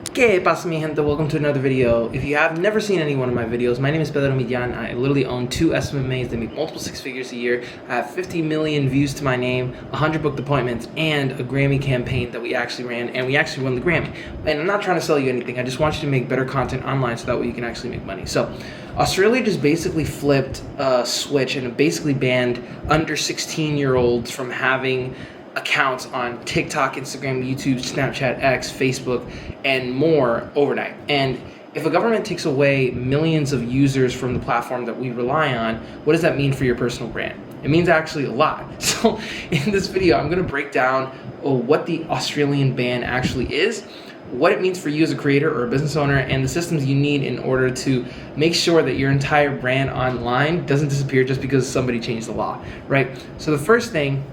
¿Qué pasa, mi gente? Welcome to another video. If you have never seen any one of my videos, my name is Pedro Millan. I literally own two SMMAs that make multiple six figures a year. I have 50 million views to my name, 100 booked appointments, and a Grammy campaign that we actually ran, and we actually won the Grammy. And I'm not trying to sell you anything. I just want you to make better content online so that way you can actually make money. So Australia just basically flipped a switch and basically banned under 16-year-olds from having accounts on TikTok, Instagram, YouTube, Snapchat, X, Facebook, and more overnight. And if a government takes away millions of users from the platform that we rely on, what does that mean for your personal brand? It means actually a lot. So in this video, I'm going to break down what the Australian ban actually is, what it means for you as a creator or a business owner, and the systems you need in order to make sure that your entire brand online doesn't disappear just because somebody changed the law, right? So the first thing,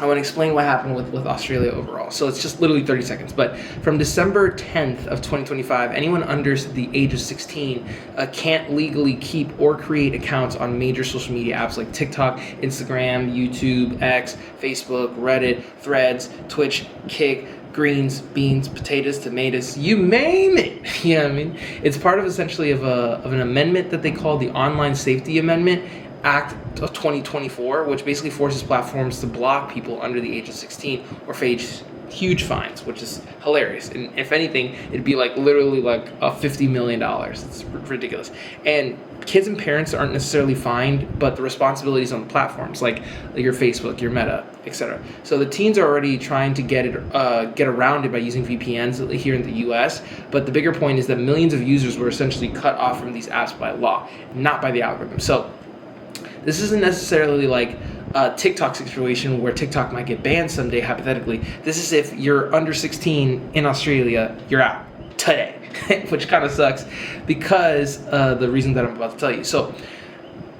I want to explain what happened with Australia overall. So it's just literally 30 seconds. But from December 10th of 2025, anyone under the age of 16 can't legally keep or create accounts on major social media apps like TikTok, Instagram, YouTube, X, Facebook, Reddit, Threads, Twitch, Kick, greens, beans, potatoes, tomatoes, you name it. You know what I mean? It's part of essentially of an amendment that they call the Online Safety Amendment Act of 2024, which basically forces platforms to block people under the age of 16 or face huge fines, which is hilarious. And if anything, it'd be like literally like a $50 million. It's ridiculous. And kids and parents aren't necessarily fined, but the responsibilities on the platforms, like your Facebook, your Meta, etc. So the teens are already trying to get around it by using VPNs here in the US. But the bigger point is that millions of users were essentially cut off from these apps by law, not by the algorithm. So this isn't necessarily like a TikTok situation where TikTok might get banned someday, hypothetically. This is if you're under 16 in Australia, you're out today, which kind of sucks because the reason that I'm about to tell you. So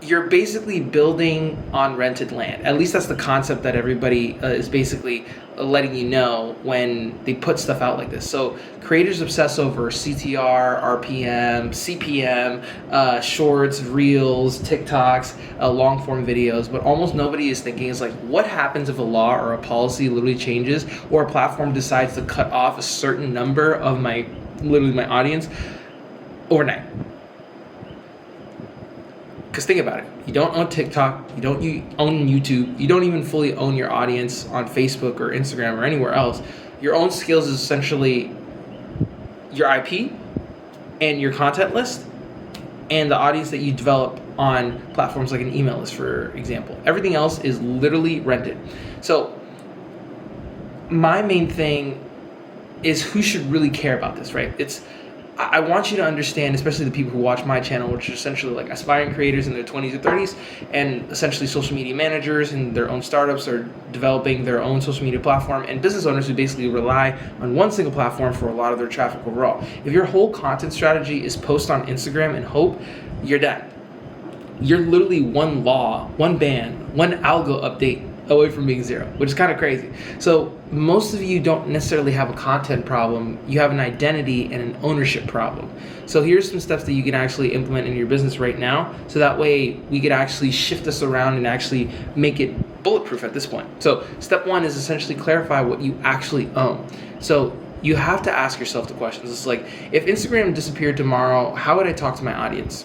you're basically building on rented land. At least that's the concept that everybody is basically letting you know when they put stuff out like this. So creators obsess over CTR, RPM, CPM, shorts, reels, TikToks, long form videos, but almost nobody is thinking is like, what happens if a law or a policy literally changes or a platform decides to cut off a certain number of my audience overnight? Because think about it, you don't own TikTok, you don't own YouTube, you don't even fully own your audience on Facebook or Instagram or anywhere else. Your own skills is essentially your IP and your content list and the audience that you develop on platforms like an email list, for example. Everything else is literally rented. So my main thing is who should really care about this, right? I want you to understand, especially the people who watch my channel, which are essentially like aspiring creators in their 20s or 30s, and essentially social media managers in their own startups or developing their own social media platform, and business owners who basically rely on one single platform for a lot of their traffic overall. If your whole content strategy is post on Instagram and hope, you're done. You're literally one law, one ban, one algo update away from being zero, which is kind of crazy. So most of you don't necessarily have a content problem. You have an identity and an ownership problem. So here's some steps that you can actually implement in your business right now, so that way we could actually shift this around and actually make it bulletproof at this point. So step one is essentially clarify what you actually own. So you have to ask yourself the questions. It's like, if Instagram disappeared tomorrow, how would I talk to my audience?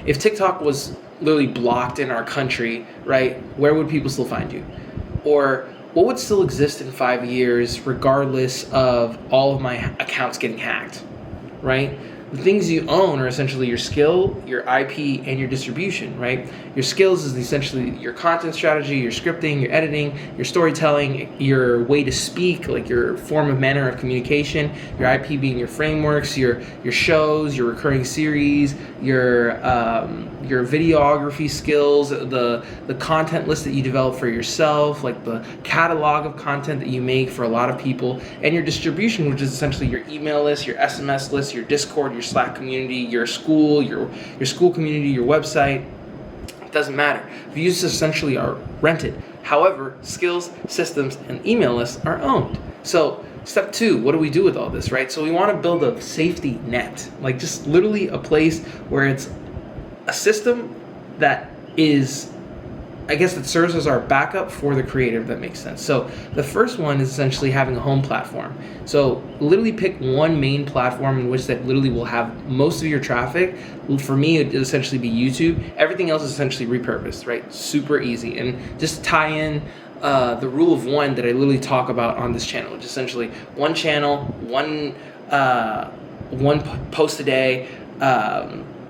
If TikTok was literally blocked in our country, right, where would people still find you? Or what would still exist in 5 years regardless of all of my accounts getting hacked, right? The things you own are essentially your skill, your IP, and your distribution, right? Your skills is essentially your content strategy, your scripting, your editing, your storytelling, your way to speak, like your form of manner of communication, your IP being your frameworks, your shows, your recurring series, your videography skills, the content list that you develop for yourself, like the catalog of content that you make for a lot of people, and your distribution, which is essentially your email list, your SMS list, your Discord, your Slack community, your school, your school community, your website. It doesn't matter. Views essentially are rented. However, skills, systems, and email lists are owned. So step two, what do we do with all this, right? So we want to build a safety net, like just literally a place where it's a system that is I guess that serves as our backup for the creator, if that makes sense. So the first one is essentially having a home platform. So literally pick one main platform in which that literally will have most of your traffic. For me, it would essentially be YouTube. Everything else is essentially repurposed, right? Super easy. And just tie in the rule of one that I literally talk about on this channel, which is essentially one channel, one post a day,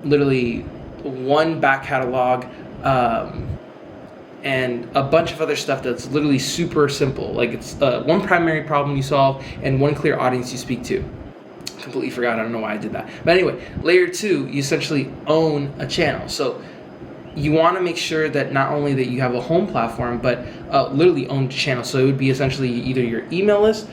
literally one back catalog, and a bunch of other stuff that's literally super simple. Like it's one primary problem you solve and one clear audience you speak to. Completely forgot, I don't know why I did that. But anyway, layer two, you essentially own a channel. So you want to make sure that not only that you have a home platform, but literally own a channel. So it would be essentially either your email list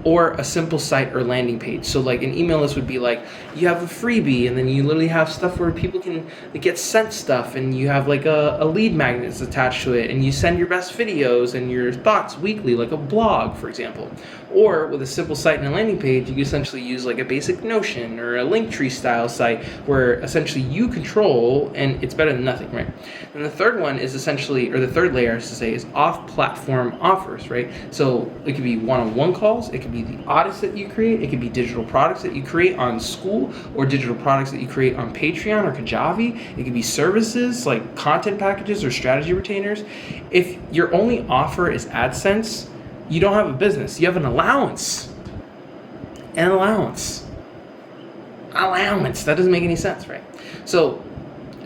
or a simple site or landing page. So like an email list would be like, you have a freebie, and then you literally have stuff where people can get sent stuff, and you have like a lead magnet that's attached to it, and you send your best videos and your thoughts weekly, like a blog, for example. Or with a simple site and a landing page, you can essentially use like a basic Notion or a Linktree style site where essentially you control, and it's better than nothing, right? And the third one is essentially, or the third layer, I should say, is off-platform offers, right? So it could be one-on-one calls, it could be the audits that you create, it could be digital products that you create on School, or digital products that you create on Patreon or Kajabi. It could be services like content packages or strategy retainers. If your only offer is AdSense, you don't have a business. You have an allowance. An allowance. Allowance. That doesn't make any sense, right? So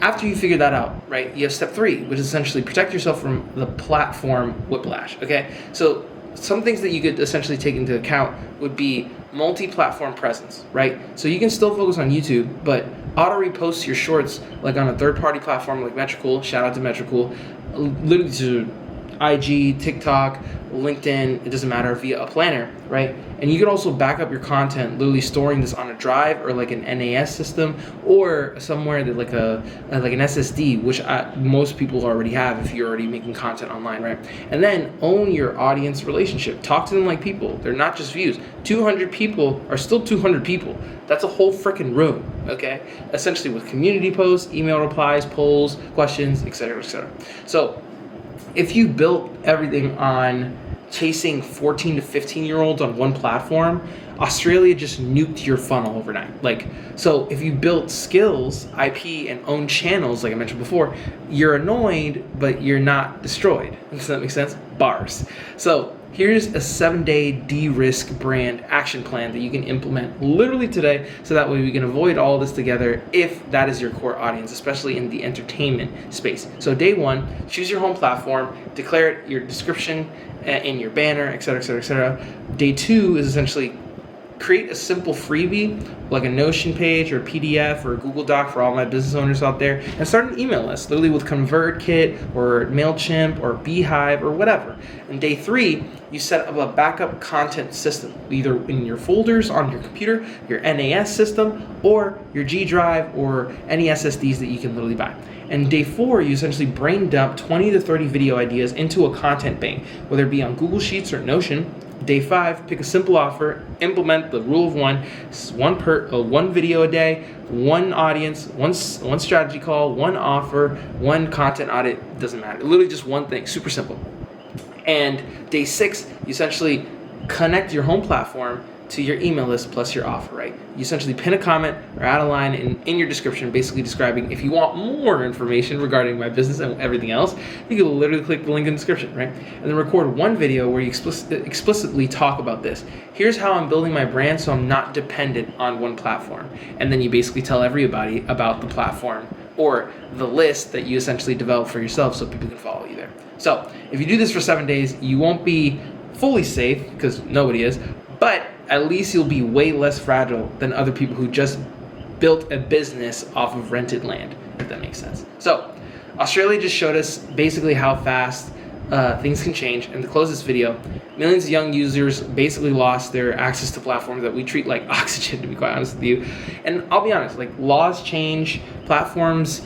after you figure that out, right, you have step three, which is essentially protect yourself from the platform whiplash, okay? So some things that you could essentially take into account would be multi-platform presence, right? So you can still focus on YouTube, but auto-repost your shorts like on a third-party platform like Metricool, shout out to Metricool, literally to IG, TikTok, LinkedIn, it doesn't matter, via a planner, right? And you could also back up your content, literally storing this on a drive or like an NAS system, or somewhere that like an SSD, which most people already have if you're already making content online, right? And then own your audience relationship. Talk to them like people. They're not just views. 200 people are still 200 people. That's a whole freaking room, okay? Essentially with community posts, email replies, polls, questions, etc., etc. So if you built everything on chasing 14 to 15-year-olds on one platform, Australia just nuked your funnel overnight. Like, so if you built skills, IP, and own channels, like I mentioned before, you're annoyed, but you're not destroyed. Does that make sense? Bars. So here's a 7-day de-risk brand action plan that you can implement literally today, so that way we can avoid all this together if that is your core audience, especially in the entertainment space. So day one, choose your home platform, declare it, your description in your banner, etc., etc., etc. Day two is essentially create a simple freebie like a Notion page or a PDF or a Google Doc for all my business owners out there, and start an email list, literally with ConvertKit or MailChimp or Beehive or whatever. And day three, you set up a backup content system, either in your folders on your computer, your NAS system, or your G Drive or any SSDs that you can literally buy. And day four, you essentially brain dump 20 to 30 video ideas into a content bank, whether it be on Google Sheets or Notion. Day five, pick a simple offer, implement the rule of one, one video a day, one audience, one strategy call, one offer, one content audit, doesn't matter. Literally just one thing, super simple. And day six, you essentially connect your home platform to your email list plus your offer, right? You essentially pin a comment or add a line in your description basically describing if you want more information regarding my business and everything else, you can literally click the link in the description, right? And then record one video where you explicitly talk about this. Here's how I'm building my brand so I'm not dependent on one platform. And then you basically tell everybody about the platform or the list that you essentially develop for yourself so people can follow you there. So if you do this for 7 days, you won't be fully safe because nobody is, but at least you'll be way less fragile than other people who just built a business off of rented land, if that makes sense. So Australia just showed us basically how fast things can change. And to close this video, millions of young users basically lost their access to platforms that we treat like oxygen, to be quite honest with you. And I'll be honest, like laws change, platforms,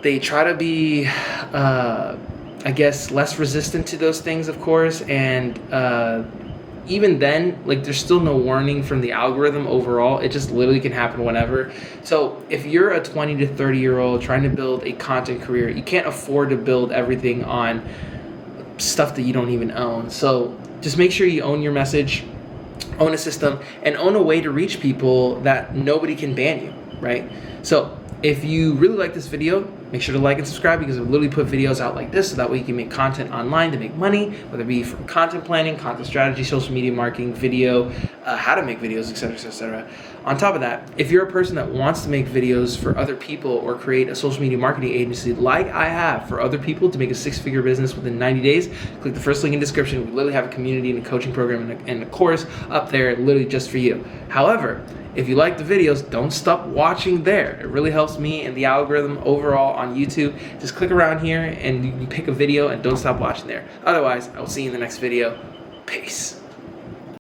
they try to be, I guess, less resistant to those things, of course, and even then, like, there's still no warning from the algorithm overall. It just literally can happen whenever. So if you're a 20 to 30 year old trying to build a content career, you can't afford to build everything on stuff that you don't even own. So just make sure you own your message, own a system, and own a way to reach people that nobody can ban you, right? So if you really like this video, make sure to like and subscribe, because I literally put videos out like this so that way you can make content online to make money, whether it be from content planning, content strategy, social media marketing, video, how to make videos, etc., etc. On top of that, if you're a person that wants to make videos for other people or create a social media marketing agency like I have for other people to make a 6-figure business within 90 days, click the first link in the description. We literally have a community and a coaching program and a course up there literally just for you. However, if you like the videos, don't stop watching there. It really helps me and the algorithm overall on YouTube. Just click around here and you can pick a video and don't stop watching there. Otherwise, I will see you in the next video. Peace.